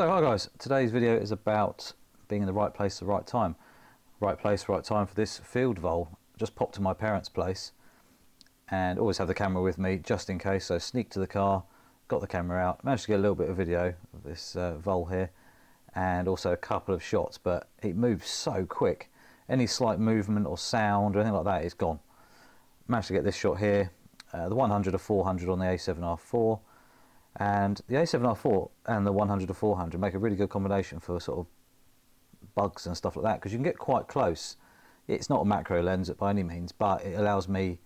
So hi guys, today's video is about being in the right place at the right time. Right place, right time for this field vole. Just popped to my parents' place and always have the camera with me just in case, so sneaked to the car, got the camera out, managed to get a little bit of video of this vole here and also a couple of shots, but it moves so quick. Any slight movement or sound or anything like that is gone. Managed to get this shot here, the 100 to 400 on the A7R4. And the A7R4 and the 100 to 400 make a really good combination for sort of bugs and stuff like that, because you can get quite close. It's not a macro lens by any means, but it allows me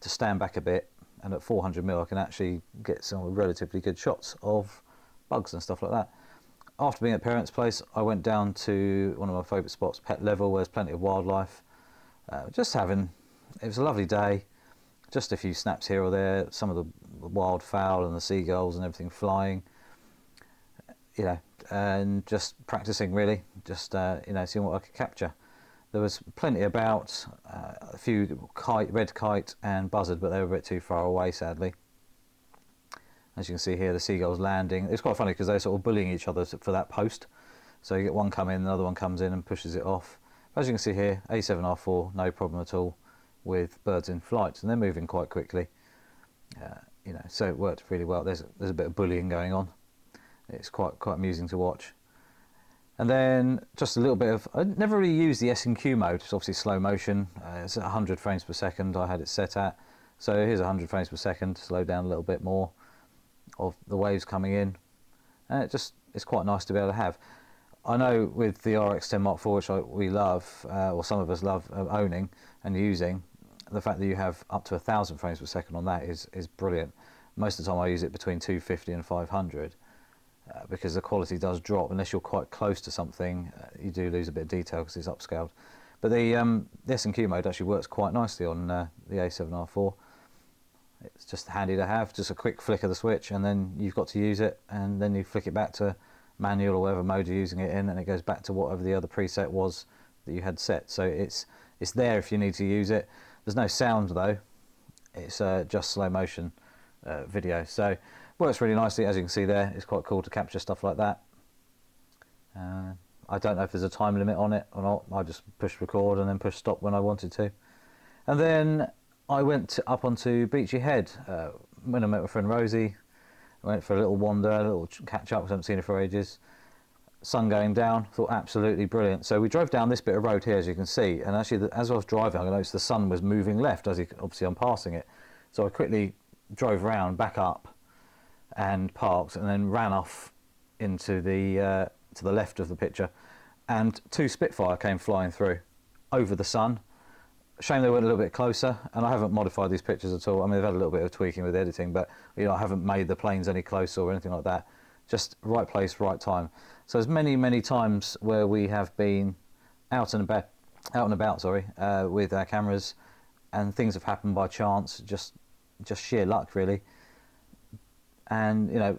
to stand back a bit, and at 400mm I can actually get some relatively good shots of bugs and stuff like that. After being at parents' place, I went down to one of my favourite spots, Pet Level, where there's plenty of wildlife. It was a lovely day. Just a few snaps here or there, some of the wildfowl and the seagulls and everything flying, you know, and just practicing really, just you know, seeing what I could capture. There was plenty about, a few red kite and buzzard, but they were a bit too far away sadly. As you can see here, the seagulls landing. It's quite funny because they're sort of bullying each other for that post. So you get one come in, another one comes in and pushes it off. But as you can see here, A7R4, no problem at all with birds in flight, and they're moving quite quickly. You know, so it worked really well. There's a bit of bullying going on. It's quite amusing to watch. And then just a little bit of, I never really used the S&Q mode. It's obviously slow motion. It's at 100 frames per second I had it set at. So here's 100 frames per second, slow down a little bit more of the waves coming in, and it's quite nice to be able to have. I know with the RX10 Mark IV, which we love, or some of us love owning and using, the fact that you have up to 1,000 frames per second on that is brilliant. Most of the time I use it between 250 and 500 because the quality does drop unless you're quite close to something. You do lose a bit of detail because it's upscaled. But the S&Q mode actually works quite nicely on the A7R4. It's just handy to have, just a quick flick of the switch and then you've got to use it, and then you flick it back to manual or whatever mode you're using it in, and it goes back to whatever the other preset was that you had set. So it's there if you need to use it. There's no sound though, it's just slow motion video, so works really nicely. As you can see there, it's quite cool to capture stuff like that. I don't know if there's a time limit on it or not. I just push record and then push stop when I wanted to. And then I went up onto Beachy Head when I met my friend Rosie. I went for a little wander, a little catch up because I haven't seen her for ages. Sun going down, thought absolutely brilliant. So we drove down this bit of road here, as you can see, and actually as I was driving I noticed the sun was moving left, as obviously I'm passing it. So I quickly drove around, back up and parked, and then ran off into the to the left of the picture, and two Spitfire came flying through over the sun. Shame they weren't a little bit closer, and I haven't modified these pictures at all. I mean, they've had a little bit of tweaking with editing, but you know, I haven't made the planes any closer or anything like that. Just right place, right time. So there's many times where we have been out and about, with our cameras, and things have happened by chance, just sheer luck really. And you know,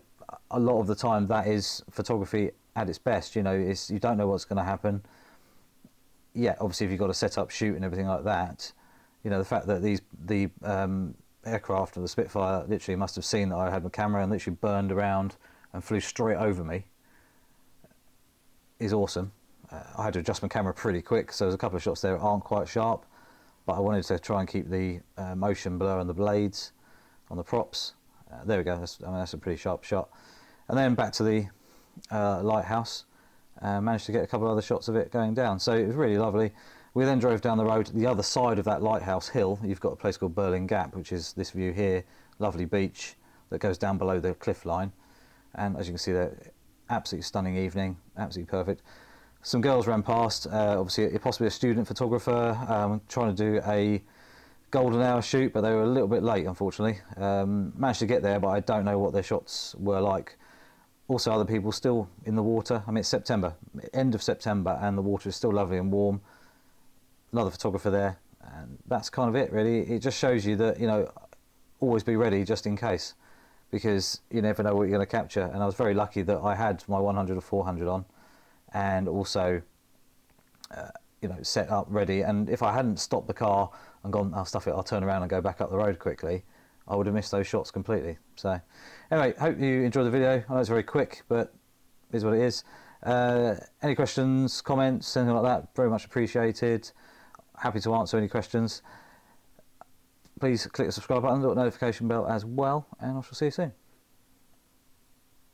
a lot of the time that is photography at its best. You know, you don't know what's going to happen. Yeah, obviously if you've got to set up, shoot and everything like that, you know, the fact that the aircraft of the Spitfire literally must have seen that I had my camera and literally burned around and flew straight over me is awesome. I had to adjust my camera pretty quick, so there's a couple of shots there that aren't quite sharp, but I wanted to try and keep the motion blur on the blades, on the props. There we go, that's a pretty sharp shot. And then back to the lighthouse. Managed to get a couple of other shots of it going down, so it was really lovely. We then drove down the road, the other side of that lighthouse hill. You've got a place called Berlin Gap, which is this view here, lovely beach that goes down below the cliff line, and as you can see there, absolutely stunning evening, absolutely perfect. Some girls ran past, obviously possibly a student photographer, trying to do a golden hour shoot, but they were a little bit late unfortunately. Managed to get there, but I don't know what their shots were like. Also other people still in the water. I mean, it's September, end of September, and the water is still lovely and warm. Another photographer there, and that's kind of it really. It just shows you that, you know, always be ready just in case, because you never know what you're going to capture. And I was very lucky that I had my 100 or 400 on, and also you know, set up ready. And if I hadn't stopped the car and gone, oh stuff it, I'll turn around and go back up the road quickly, I would have missed those shots completely. So anyway, hope you enjoyed the video. I know it's very quick, but is what it is. Any questions, comments, anything like that, very much appreciated. Happy to answer any questions. Please click the subscribe button, the notification bell as well, and I shall see you soon.